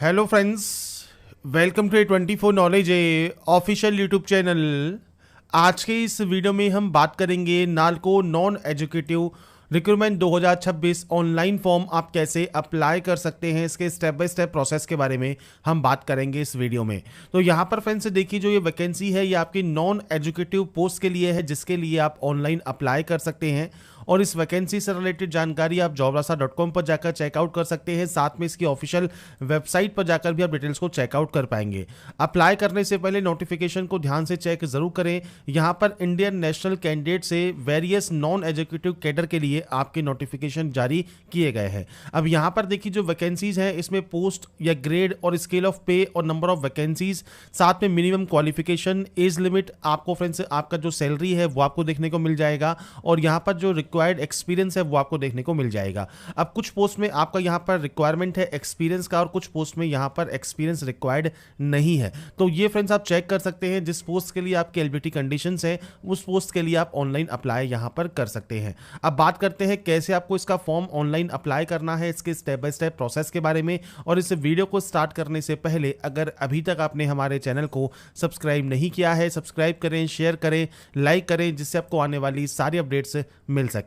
Hello friends, welcome to 24 knowledge official YouTube channel. आज के इस वीडियो में हम बात करेंगे NALCO non educative recruitment 2026 online form आप कैसे अप्लाई कर सकते हैं, इसके स्टेप बाय स्टेप प्रोसेस के बारे में हम बात करेंगे इस वीडियो में। तो यहाँ पर फ्रेंड्स देखिए, जो ये वैकेंसी है ये आपकी नॉन एजुकेटिव पोस्ट के लिए है, जिसके लिए आप ऑनलाइन अप्लाई कर सकते हैं। और इस वैकेंसी से रिलेटेड जानकारी आप jobrasa.com पर जाकर चेकआउट कर सकते हैं। साथ में इसकी ऑफिशियल वेबसाइट पर जाकर भी आप डिटेल्स को चेकआउट कर पाएंगे। अप्लाई करने से पहले नोटिफिकेशन को ध्यान से चेक जरूर करें। यहाँ पर इंडियन नेशनल कैंडिडेट से वेरियस नॉन एजुकेटिव कैडर के लिए आपके नोटिफिकेशन जारी किए गए हैं। अब यहाँ पर देखिए, जो वैकेंसीज हैं इसमें पोस्ट या ग्रेड और स्केल ऑफ पे और नंबर ऑफ वैकेंसीज, साथ में मिनिमम क्वालिफिकेशन, एज लिमिट, आपको फ्रेंड्स आपका जो सैलरी है वो आपको देखने को मिल जाएगा। और यहाँ पर जो रिक्वायर्ड एक्सपीरियंस है वो आपको देखने को मिल जाएगा। अब कुछ पोस्ट में आपका यहाँ पर रिक्वायरमेंट है एक्सपीरियंस का और कुछ पोस्ट में यहाँ पर एक्सपीरियंस रिक्वायर्ड नहीं है। तो ये फ्रेंड्स आप चेक कर सकते हैं, जिस पोस्ट के लिए आपकी एलिजिबिलिटी कंडीशंस है उस पोस्ट के लिए आप ऑनलाइन अप्लाई यहाँ पर कर सकते हैं। अब बात करते हैं कैसे आपको इसका फॉर्म ऑनलाइन अप्लाई करना है, इसके स्टेप बाय स्टेप प्रोसेस के बारे में। और इस वीडियो को स्टार्ट करने से पहले अगर अभी तक आपने हमारे चैनल को सब्सक्राइब नहीं किया है, सब्सक्राइब करें, शेयर करें, लाइक करें, जिससे आपको आने वाली सारी अपडेट्स मिल सके।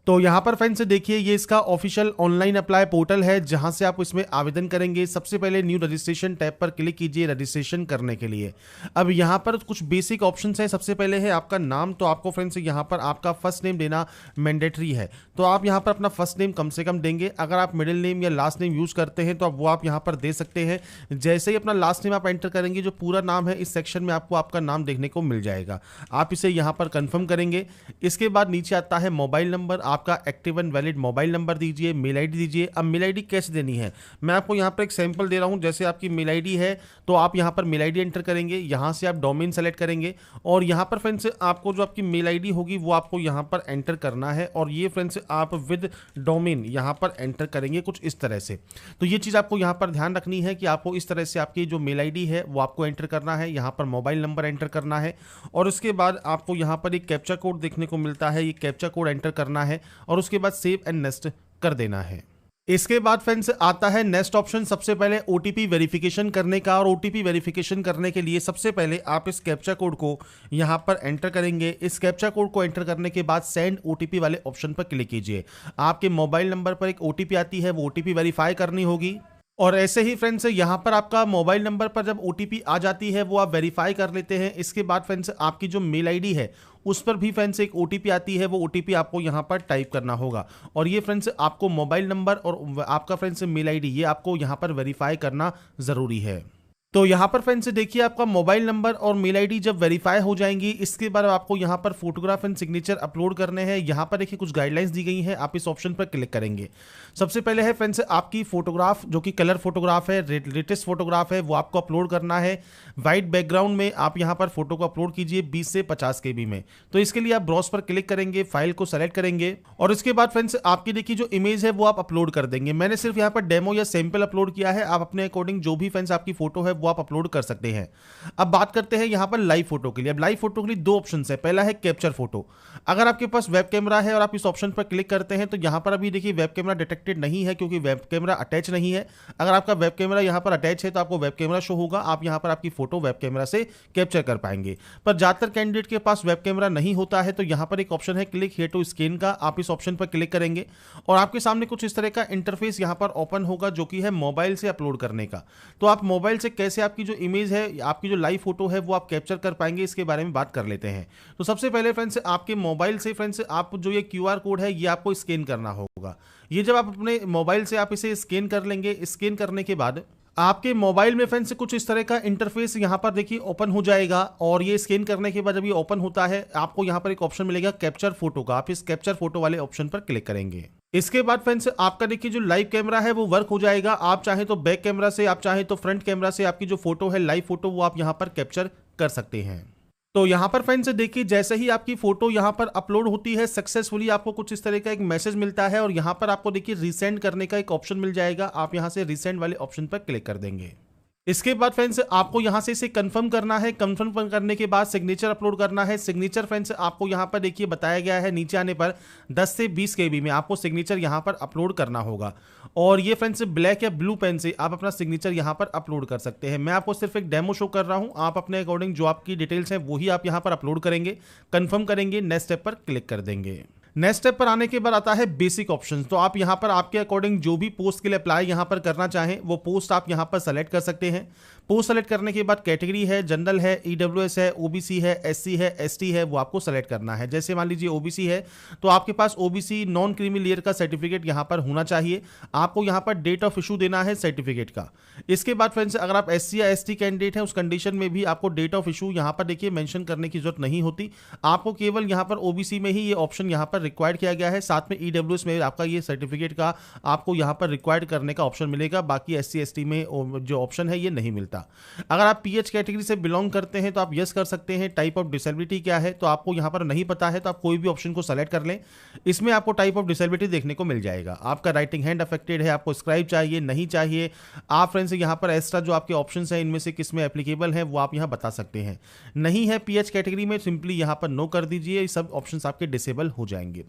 तो यहाँ पर फ्रेंड्स देखिए, ये इसका ऑफिशियल ऑनलाइन अप्लाई पोर्टल है, जहाँ से आप इसमें आवेदन करेंगे। सबसे पहले न्यू रजिस्ट्रेशन टैब पर क्लिक कीजिए रजिस्ट्रेशन करने के लिए। अब यहाँ पर कुछ बेसिक ऑप्शंस हैं। सबसे पहले है आपका नाम। तो आपको फ्रेंड्स यहाँ पर आपका फर्स्ट नेम देना मैंडेटरी है। तो आप यहाँ पर अपना फर्स्ट नेम कम से कम देंगे। अगर आप मिडिल नेम या लास्ट नेम यूज करते हैं तो वो आप यहाँ पर दे सकते हैं। जैसे ही अपना लास्ट नेम आप एंटर करेंगे, जो पूरा नाम है इस सेक्शन में आपको आपका नाम देखने को मिल जाएगा। आप इसे यहाँ पर कंफर्म करेंगे। इसके बाद नीचे आता है मोबाइल नंबर। आपका active and valid mobile number दीजिए, मेल आईडी दीजिए। अब मेल आईडी कैसे देनी है, मैं आपको यहाँ पर एक सैंपल दे रहा हूँ। जैसे आपकी मेल आईडी है तो आप यहाँ पर मेल आईडी एंटर करेंगे, यहाँ से आप डोमेन सेलेक्ट करेंगे और यहाँ पर फ्रेंड्स आपको जो आपकी मेल आईडी होगी वो आपको यहाँ पर एंटर करना है। और ये फ्रेंड्स आप विद डोमेन यहाँ पर एंटर करेंगे कुछ इस तरह से। तो ये चीज़ आपको यहाँ पर ध्यान रखनी है कि आपको इस तरह से आपकी जो मेल आईडी है वो आपको एंटर करना है, यहाँ पर मोबाइल नंबर एंटर करना है और उसके बाद आपको यहाँ पर एक कैप्चा कोड देखने को मिलता है, ये कैप्चा कोड एंटर करना है और उसके बाद सेव एंड नेक्स्ट कर देना है। इसके बाद फ्रेंड्स आता है नेक्स्ट ऑप्शन, सबसे पहले ओटीपी वेरिफिकेशन करने का। और ओटीपी वेरिफिकेशन करने के लिए सबसे पहले आप इस कैप्चा कोड को यहां पर एंटर करेंगे। इस कैप्चा कोड को एंटर करने के बाद सेंड ओटीपी वाले ऑप्शन पर क्लिक कीजिए। आपके मोबाइल नंबर पर एक ओटीपी आती है, वो ओटीपी वेरीफाई करनी होगी। और ऐसे ही फ्रेंड्स यहाँ पर आपका मोबाइल नंबर पर जब ओटीपी आ जाती है वो आप वेरीफाई कर लेते हैं। इसके बाद फ्रेंड्स आपकी जो मेल आईडी है उस पर भी फ्रेंड्स एक ओटीपी आती है, वो ओटीपी आपको यहाँ पर टाइप करना होगा। और ये फ्रेंड्स आपको मोबाइल नंबर और आपका फ्रेंड्स मेल आईडी ये आपको यहाँ पर वेरीफाई करना ज़रूरी है। तो यहाँ पर फ्रेंड्स देखिए, आपका मोबाइल नंबर और मेल आईडी जब वेरीफाई हो जाएंगी, इसके बाद आपको यहाँ पर फोटोग्राफ एंड सिग्नेचर अपलोड करने हैं। यहाँ पर देखिए कुछ गाइडलाइंस दी गई हैं, आप इस ऑप्शन पर क्लिक करेंगे। सबसे पहले है फ्रेंड्स आपकी फोटोग्राफ, जो कि कलर फोटोग्राफ है, लेटेस्ट फोटोग्राफ है, वो आपको अपलोड करना है। वाइट बैकग्राउंड में आप यहाँ पर फोटो को अपलोड कीजिए 20 से 50 KB में। तो इसके लिए आप ब्राउज पर क्लिक करेंगे, फाइल को सेलेक्ट करेंगे और उसके बाद फ्रेंड्स आपकी देखिए जो इमेज है वो आप अपलोड कर देंगे। मैंने सिर्फ यहाँ पर डेमो या सैंपल अपलोड किया है, आप अपने अकॉर्डिंग जो भी फ्रेंड्स आपकी फोटो है वो आप अपलोड कर सकते हैं। अब बात करते हैं यहाँ पर लाइव फोटो के लिए। अब लाइव फोटो के लिए दो ऑप्शन है। पहला है कैप्चर फोटो। अगर आपके पास वेब कैमरा है और आप इस ऑप्शन पर क्लिक करते हैं तो यहाँ पर अभी देखिए वेब कैमरा डिटेक्टेड नहीं है, क्योंकि वेब कैमरा अटैच नहीं है। अगर आपका वेब कैमरा यहाँ पर अटैच है तो आपको वेब कैमरा शो होगा, आप यहाँ पर आपकी फोटो वेब कैमरा से कैप्चर कर पाएंगे। पर ज्यादातर कैंडिडेट के पास वेब कैमरा नहीं होता है तो यहाँ पर एक ऑप्शन है क्लिक हियर टू स्कैन का, आप इस ऑप्शन पर क्लिक करेंगे और आपके सामने कुछ इस तरह का इंटरफेस यहाँ पर ओपन होगा, जो कि है मोबाइल से अपलोड करने का। तो आप मोबाइल से कैसे आपकी जो इमेज है, आपकी जो लाइव फोटो है वो आप कैप्चर कर पाएंगे, इसके बारे में बात कर लेते हैं। तो सबसे पहले फ्रेंड्स आपके मोबाइल से फ्रेंड्स आप जो ये QR कोड है ये आपको स्कैन करना होगा। ये जब आप अपने मोबाइल से आप इसे स्कैन कर लेंगे, स्कैन करने के बाद आपके मोबाइल में फ्रेंड्स कुछ इस तरह का इंटरफेस यहाँ पर देखिए ओपन हो जाएगा। और ये स्कैन करने के बाद जब ये ओपन होता है आपको यहाँ पर एक ऑप्शन मिलेगा कैप्चर फोटो का, आप इस कैप्चर फोटो वाले ऑप्शन पर क्लिक करेंगे। इसके बाद फ्रेंड्स आपका देखिए जो लाइव कैमरा है वो वर्क हो जाएगा। आप चाहे तो बैक कैमरा से, आप चाहे तो फ्रंट कैमरा से आपकी जो फोटो है लाइव फोटो वो आप यहाँ पर कैप्चर कर सकते हैं। तो यहाँ पर फ्रेंड्स देखिए, जैसे ही आपकी फोटो यहाँ पर अपलोड होती है सक्सेसफुली, आपको कुछ इस तरह का एक मैसेज मिलता है और यहाँ पर आपको देखिए रीसेंड करने का एक ऑप्शन मिल जाएगा। आप यहाँ से रीसेंड वाले ऑप्शन पर क्लिक कर देंगे। इसके बाद फ्रेंड्स आपको यहां से इसे कंफर्म करना है। कंफर्म करने के बाद सिग्नेचर अपलोड करना है। सिग्नेचर फ्रेंड्स आपको यहां पर देखिए बताया गया है नीचे आने पर 10 से 20 KB में आपको सिग्नेचर यहां पर अपलोड करना होगा। और ये फ्रेंड्स ब्लैक या ब्लू पेन से आप अपना सिग्नेचर यहां पर अपलोड कर सकते हैं। मैं आपको सिर्फ एक डेमो शो कर रहा हूं, आप अपने अकॉर्डिंग जो आपकी डिटेल्स हैं वही आप यहां पर अपलोड करेंगे, कंफर्म करेंगे, नेक्स्ट स्टेप पर क्लिक कर देंगे। नेक्स्ट स्टेप पर आने के बाद आता है बेसिक ऑप्शंस। तो आप यहां पर आपके अकॉर्डिंग जो भी पोस्ट के लिए अप्लाई यहां पर करना चाहें वो पोस्ट आप यहां पर सेलेक्ट कर सकते हैं। पोस्ट सेलेक्ट करने के बाद कैटेगरी है, जनरल है, EWS है, OBC है, SC है, ST है, वो आपको सेलेक्ट करना है। जैसे मान लीजिए OBC है तो आपके पास OBC नॉन क्रीमी लेयर का सर्टिफिकेट यहां पर होना चाहिए। आपको यहां पर डेट ऑफ इशू देना है सर्टिफिकेट का। इसके बाद फ्रेंड्स अगर आप SC या ST कैंडिडेट हैं उस कंडीशन में भी आपको डेट ऑफ इशू यहां पर देखिए मेंशन करने की जरूरत नहीं होती। आपको केवल यहां पर OBC में ही ये ऑप्शन यहां पर रिक्वायर्ड किया गया है। साथ में EWS में आपका ये सर्टिफिकेट का आपको यहां पर रिक्वायर्ड करने का ऑप्शन मिलेगा। बाकी SC ST में जो ऑप्शन है ये नहीं मिलता। अगर आप PH कैटेगरी से बिलोंग करते हैं तो आप यस कर सकते हैं। टाइप ऑफ डिसेबिलिटी क्या है तो आपको यहां पर नहीं पता है तो आप कोई भी ऑप्शन को सेलेक्ट कर लें। इसमें आपको टाइप ऑफ डिसेबिलिटी देखने को मिल जाएगा। आपका राइटिंग हैंड अफेक्टेड है, आपको स्क्राइब चाहिए, नहीं चाहिए। आप फ्रेंड्स यहां पर एक्स्ट्रा जो आपके ऑप्शंस हैं इनमें से किस में एप्लीकेबल है वो आप यहां बता सकते हैं। नहीं है PH कैटेगरी में सिंपली यहां पर नो कर दीजिए, सब ऑप्शंस आपके डिसेबल हो जाएंगे।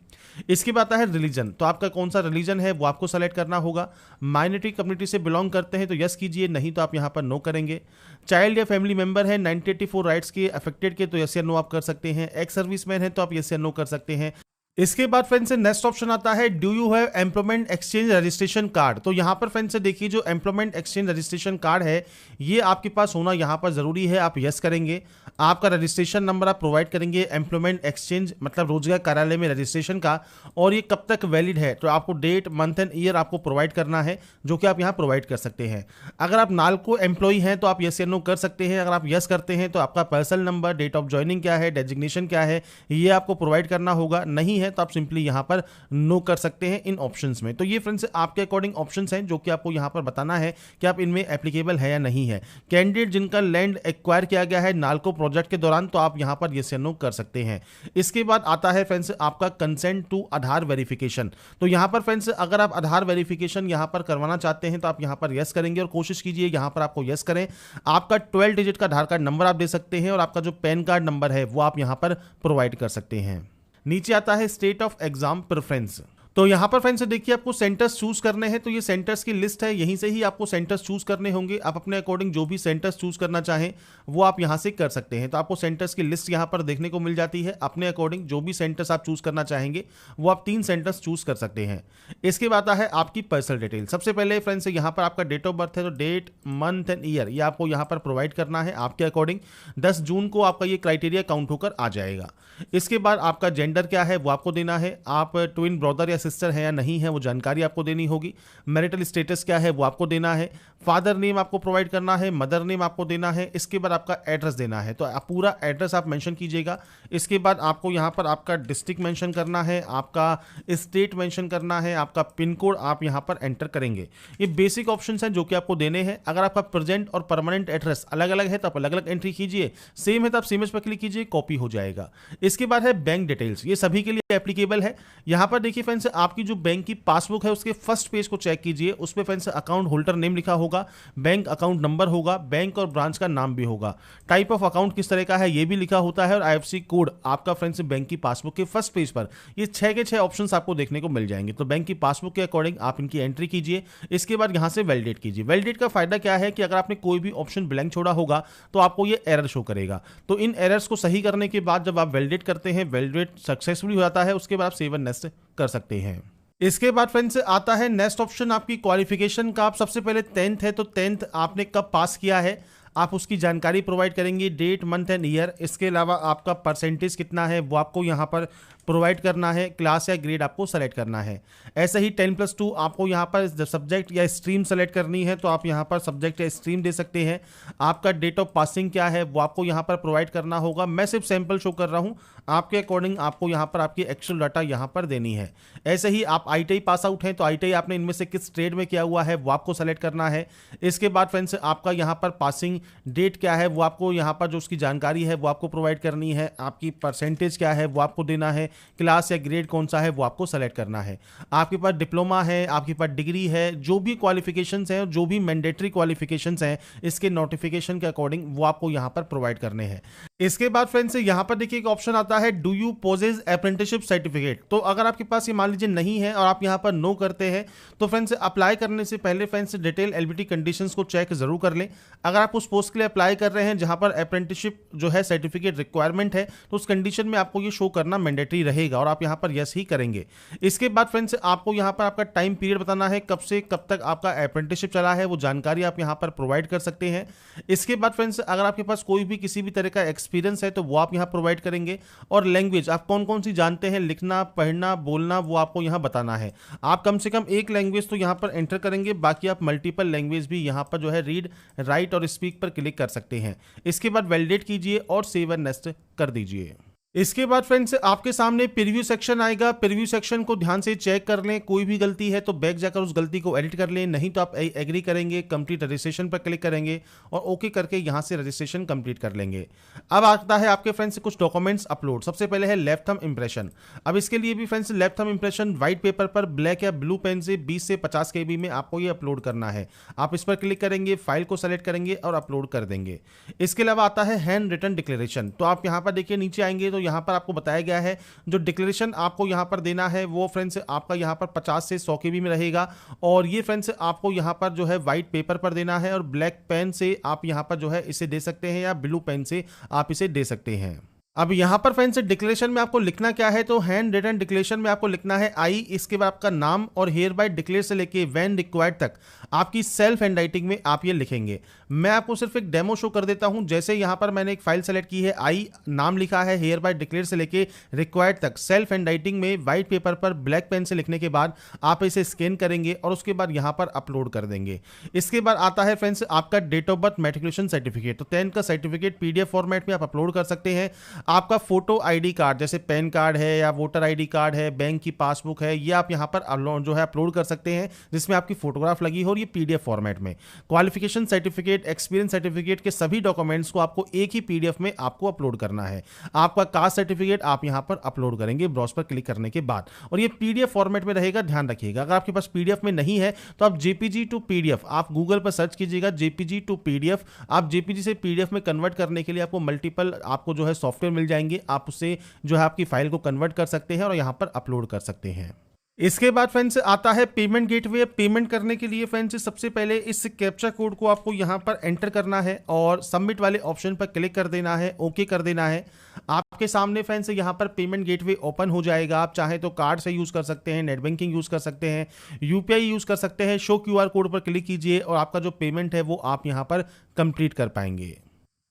इसके बाद आता है रिलीजन। तो आपका कौन सा रिलीजन है वो आपको सेलेक्ट करना होगा। माइनॉरिटी कम्युनिटी से बिलोंग करते हैं तो यस कीजिए, नहीं तो आप यहां पर नो करेंगे। चाइल्ड या फैमिली मेंबर है 1984 राइट्स के अफेक्टेड के तो यस या नो आप कर सकते हैं। एक्स सर्विसमैन है तो आप यस या नो कर सकते हैं। इसके बाद फ्रेंड्स नेक्स्ट ऑप्शन आता है do you have employment exchange registration card. तो यहां पर फ्रेंड्स देखिए जो एम्प्लॉयमेंट एक्सचेंज रजिस्ट्रेशन कार्ड है ये आपके पास होना यहां पर जरूरी है। आप यस करेंगे। आपका रजिस्ट्रेशन नंबर आप प्रोवाइड करेंगे एम्प्लॉयमेंट एक्सचेंज मतलब रोजगार कार्यालय में रजिस्ट्रेशन का, और ये कब तक वैलिड है तो आपको डेट, मंथ एंड ईयर आपको प्रोवाइड करना है जो कि आप यहां प्रोवाइड कर सकते हैं। अगर आप नाल्को एम्प्लॉई हैं तो आप यस या नो कर सकते हैं। अगर आप यस करते हैं तो आपका personal number, date of joining क्या है, डेजिग्नेशन क्या है, ये आपको प्रोवाइड करना होगा। नहीं है तो आप सिंपली यहां पर नो कर सकते हैं इन ऑप्शंस में। तो ये फ्रेंड्स आपके अकॉर्डिंग ऑप्शंस हैं जो कि आपको यहां पर बताना है कि आप इनमें एप्लीकेबल है या नहीं है। कैंडिडेट जिनका लैंड एक्वायर किया गया है नाल्को प्रोजेक्ट के दौरान तो आप यहां पर यस या नो कर सकते हैं। इसके बाद आता है फ्रेंड्स आपका कंसेंट टू आधार वेरिफिकेशन। तो यहां पर फ्रेंड्स अगर आप आधार वेरिफिकेशन यहां पर करवाना चाहते हैं तो आप यहां पर यस करेंगे और कोशिश कीजिए यहां पर आपको यस करें। आपका 12 डिजिट का आधार कार्ड नंबर आप दे सकते हैं और आपका जो पैन कार्ड नंबर है वो आप यहां पर प्रोवाइड कर सकते हैं। नीचे आता है स्टेट ऑफ एग्जाम प्रेफरेंस। तो यहां पर फ्रेंड्स देखिए आपको सेंटर्स चूज करने हैं। तो ये सेंटर्स की लिस्ट है, यहीं से ही आपको सेंटर्स चूज करने होंगे। आप अपने अकॉर्डिंग जो भी सेंटर्स चूज करना चाहें वो आप यहां से कर सकते हैं। तो आपको सेंटर्स की लिस्ट यहां पर देखने को मिल जाती है। अपने अकॉर्डिंग जो भी सेंटर्स आप चूज करना चाहेंगे वो आप 3 सेंटर्स चूज कर सकते हैं। इसके बाद है आपकी पर्सनल डिटेल। सबसे पहले फ्रेंड्स यहां पर आपका डेट ऑफ बर्थ है तो डेट, मंथ एंड ईयर ये आपको यहां पर प्रोवाइड करना है आपके अकॉर्डिंग। 10 जून को आपका ये क्राइटेरिया काउंट होकर आ जाएगा। इसके बाद आपका जेंडर क्या है वो आपको देना है। आप ट्विन ब्रदर या सिस्टर है या नहीं है वो जानकारी आपको देनी होगी। मैरिटल स्टेटस क्या है वो आपको देना है। फादर नेम आपको प्रोवाइड करना है, मदर नेम आपको देना है। इसके बाद आपका एड्रेस देना है तो आप पूरा एड्रेस आप मेंशन कीजिएगा। इसके बाद आपको यहां पर आपका डिस्ट्रिक्ट मेंशन करना है, आपका स्टेट मेंशन करना है, आपका पिन कोड आप यहां पर एंटर करेंगे। ये बेसिक ऑप्शंस हैं जो कि आपको देने हैं। अगर आपका प्रेजेंट और परमानेंट एड्रेस अलग अलग है तो आप अलग अलग एंट्री कीजिए। सेम है तो आप सेम पर क्लिक कीजिए, कॉपी हो जाएगा। इसके बाद है बैंक डिटेल्स। ये सभी के लिए एप्लीकेबल है। यहां पर देखिए फ्रेंड्स आपकी जो बैंक की पासबुक है उसके फर्स्ट पेज को चेक कीजिए। उस पे फ्रेंड्स अकाउंट होल्डर नेम लिखा होगा, बैंक अकाउंट नंबर होगा, बैंक और ब्रांच का नाम भी होगा, टाइप ऑफ अकाउंट किस तरह का है ये भी लिखा होता है, और IFSC कोड आपका फ्रेंड्स बैंक की पासबुक के फर्स्ट पेज पर ये 6 के 6 ऑप्शंस आपको देखने को मिल जाएंगे। तो बैंक की पासबुक के अकॉर्डिंग आप इनकी एंट्री कीजिए। इसके बाद यहां से वैलिडेट कीजिए। वैलिडेट का फायदा क्या है कि अगर आपने कोई भी ऑप्शन ब्लैंक छोड़ा होगा तो आपको ये एरर शो करेगा। तो इन एरर्स को सही करने के बाद जब आप वैलिडेट करते हैं, वैलिडेट सक्सेसफुली हो जाता है, उसके बाद आप सेव एंड नेक्स्ट कर सकते हैं। इसके बाद फ्रेंड्स आता है नेक्स्ट ऑप्शन आपकी क्वालिफिकेशन का। आप सबसे पहले 10th है तो 10th आपने कब पास किया है आप उसकी जानकारी प्रोवाइड करेंगे, डेट, मंथ एंड ईयर। इसके अलावा आपका परसेंटेज कितना है वो आपको यहाँ पर प्रोवाइड करना है। क्लास या ग्रेड आपको सेलेक्ट करना है। ऐसे ही 10+2 आपको यहाँ पर सब्जेक्ट या स्ट्रीम सेलेक्ट करनी है तो आप यहाँ पर सब्जेक्ट या स्ट्रीम दे सकते हैं। आपका डेट ऑफ पासिंग क्या है वो आपको यहाँ पर प्रोवाइड करना होगा। मैं सिर्फ सैंपल शो कर रहा हूँ, आपके अकॉर्डिंग आपको यहाँ पर आपकी एक्चुअल डाटा यहाँ पर देनी है। ऐसे ही आप ITI पास आउट हैं तो ITI आपने इनमें से किस ट्रेड में किया हुआ है वो आपको सेलेक्ट करना है। इसके बाद फ्रेंड्स आपका यहाँ पर पासिंग डेट क्या है वो आपको यहाँ पर जो उसकी जानकारी है वो आपको प्रोवाइड करनी है। आपकी परसेंटेज क्या है वो आपको देना है। क्लास या ग्रेड कौन सा है वो आपको सेलेक्ट करना है। आपके पास डिप्लोमा है, आपके पास डिग्री है, जो भी क्वालिफिकेशंस हैं और जो भी मैंडेटरी क्वालिफिकेशंस हैं इसके नोटिफिकेशन के अकॉर्डिंग वो आपको यहाँ पर प्रोवाइड करने हैं। इसके बाद फ्रेंड्स यहाँ पर देखिए एक ऑप्शन आता है do you possess apprenticeship certificate. तो अगर आपके पास ये मान लीजिए नहीं है और आप यहाँ पर नो करते हैं तो फ्रेंड्स अप्लाई करने से पहले फ्रेंड्स डिटेल एलिजिबिलिटी कंडीशंस को चेक जरूर कर लें। अगर आप उस पोस्ट के लिए अप्लाई कर रहे हैं जहाँ पर अप्रेंटिसशिप जो है सर्टिफिकेट रिक्वायरमेंट है तो उस कंडीशन में आपको ये शो करना मैंडेटरी रहेगा और आप यहाँ पर यस ही करेंगे। इसके बाद फ्रेंड्स आपको यहाँ पर आपका टाइम पीरियड बताना है, कब से कब तक आपका अप्रेंटिसशिप चला है वो जानकारी आप यहाँ पर प्रोवाइड कर सकते हैं। इसके बाद फ्रेंड्स अगर आपके पास कोई भी किसी भी तरह का एक्सपीरियंस है तो वो आप यहाँ प्रोवाइड करेंगे और लैंग्वेज आप कौन कौन सी जानते हैं, लिखना पढ़ना बोलना, वो आपको यहाँ बताना है। आप कम से कम एक लैंग्वेज तो यहाँ पर एंटर करेंगे, बाकी आप मल्टीपल लैंग्वेज भी यहाँ पर जो है रीड, राइट और स्पीक पर क्लिक कर सकते हैं। इसके बाद वैलिडेट कीजिए और सेव एंड नेक्स्ट कर दीजिए। इसके बाद फ्रेंड्स आपके सामने प्रीव्यू सेक्शन आएगा। प्रीव्यू सेक्शन को ध्यान से चेक कर लें, कोई भी गलती है तो बैक जाकर उस गलती को एडिट कर लें, नहीं तो आप एग्री करेंगे, कंप्लीट रजिस्ट्रेशन पर क्लिक करेंगे और ओके करके यहां से रजिस्ट्रेशन कंप्लीट कर लेंगे। अब आता है आपके फ्रेंड्स कुछ डॉक्यूमेंट्स अपलोड। सबसे पहले है लेफ्ट थंब इंप्रेशन। अब इसके लिए भी friends left thumb impression white paper पर ब्लैक या ब्लू पेन से 20 से 50 KB में आपको ये अपलोड करना है। आप इस पर क्लिक करेंगे, फाइल को सेलेक्ट करेंगे और अपलोड कर देंगे। इसके अलावा आता है हैंड रिटन डिक्लेरेशन। तो आप यहाँ पर देखिए नीचे आएंगे तो यहाँ पर आपको बताया गया है जो डिक्लेरेशन आपको यहां पर देना है वो फ्रेंड्स आपका यहां पर 50 से 100 KB में रहेगा और ये फ्रेंड्स आपको यहां पर जो है व्हाइट पेपर पर देना है और ब्लैक पेन से आप यहां पर जो है इसे दे सकते हैं या ब्लू पेन से आप इसे दे सकते हैं। अब यहां पर फ्रेंड्स डिक्लेरेशन में आपको लिखना क्या है, तो हैंड रिटन डिक्लेरेशन में आपको लिखना है आई, इसके बाद आपका नाम और हेयर बाय डिक्लेयर से लेके व्हेन रिक्वायर्ड तक आपकी सेल्फ हैंड राइटिंग में आप ये लिखेंगे। मैं आपको सिर्फ एक डेमो शो कर देता हूं। जैसे यहां पर मैंने एक फाइल सेलेक्ट की है, आई नाम लिखा है, हेयर बाय डिक्लेयर से लेके रिक्वायर्ड तक सेल्फ हैंड राइटिंग में व्हाइट पेपर पर ब्लैक पेन से लिखने के बाद आप इसे स्कैन करेंगे और उसके बाद यहां पर अपलोड कर देंगे। इसके बाद आता है फ्रेंड्स आपका date of birth matriculation certificate. तो 10 का सर्टिफिकेट PDF फॉर्मेट में आप अपलोड कर सकते हैं। आपका फोटो ID कार्ड जैसे पैन कार्ड है या वोटर ID कार्ड है, बैंक की पासबुक है, ये आप यहां पर जो है अपलोड कर सकते हैं जिसमें आपकी फोटोग्राफ लगी हो और ये PDF फॉर्मेट में। क्वालिफिकेशन सर्टिफिकेट, एक्सपीरियंस सर्टिफिकेट के सभी डॉक्यूमेंट्स को आपको एक ही PDF में आपको अपलोड करना है। आपका कास्ट सर्टिफिकेट आप यहां पर अपलोड करेंगे ब्राउज़ पर क्लिक करने के बाद और ये PDF फॉर्मेट में रहेगा, ध्यान रखिएगा। अगर आपके पास PDF में नहीं है तो आप JPG टू PDF आप गूगल पर सर्च कीजिएगा, JPG टू PDF। आप JPG से PDF में कन्वर्ट करने के लिए आपको मल्टीपल आपको जो है सॉफ्टवेयर मिल जाएंगे, आप उससे जो है आपकी फाइल को कन्वर्ट कर सकते हैं और यहां पर अपलोड कर सकते हैं। इसके बाद फ्रेंड्स आता है पेमेंट गेटवे। पेमेंट करने के लिए फ्रेंड्स सबसे पहले इस कैप्चा कोड को आपको यहां पर एंटर करना है और सबमिट वाले ऑप्शन पर क्लिक कर देना है, ओके कर देना है। आपके सामने फ्रेंड्स यहां पर पेमेंट गेटवे ओपन हो जाएगा। आप चाहे तो कार्ड से यूज कर सकते हैं, नेट बैंकिंग यूज कर सकते हैं, UPI यूज कर सकते हैं। शो QR कोड पर क्लिक कीजिए और आपका जो पेमेंट है वो आप यहां पर कंप्लीट कर पाएंगे।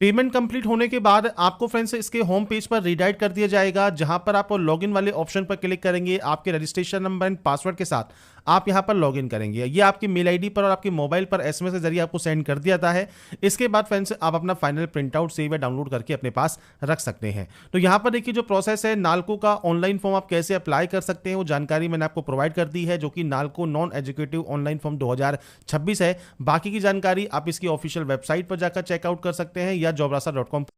पेमेंट कंप्लीट होने के बाद आपको फ्रेंड्स इसके होम पेज पर रीडायरेक्ट कर दिया जाएगा, जहां पर आप लॉगिन वाले ऑप्शन पर क्लिक करेंगे। आपके रजिस्ट्रेशन नंबर एंड पासवर्ड के साथ आप यहां पर लॉगिन करेंगे। ये आपकी मेल ID पर और आपके मोबाइल पर SMS के जरिए आपको सेंड कर दिया जाता है। इसके बाद फ्रेंड्स आप अपना फाइनल प्रिंट आउट सेव या डाउनलोड करके अपने पास रख सकते हैं। तो यहां पर देखिए जो प्रोसेस है, नालको का ऑनलाइन फॉर्म आप कैसे अप्लाई कर सकते हैं वो जानकारी मैंने आपको प्रोवाइड कर दी है, जो कि NALCO non educative online form 2026 है। बाकी की जानकारी आप इसकी ऑफिशियल वेबसाइट पर जाकर चेकआउट कर सकते हैं या jobrasa.com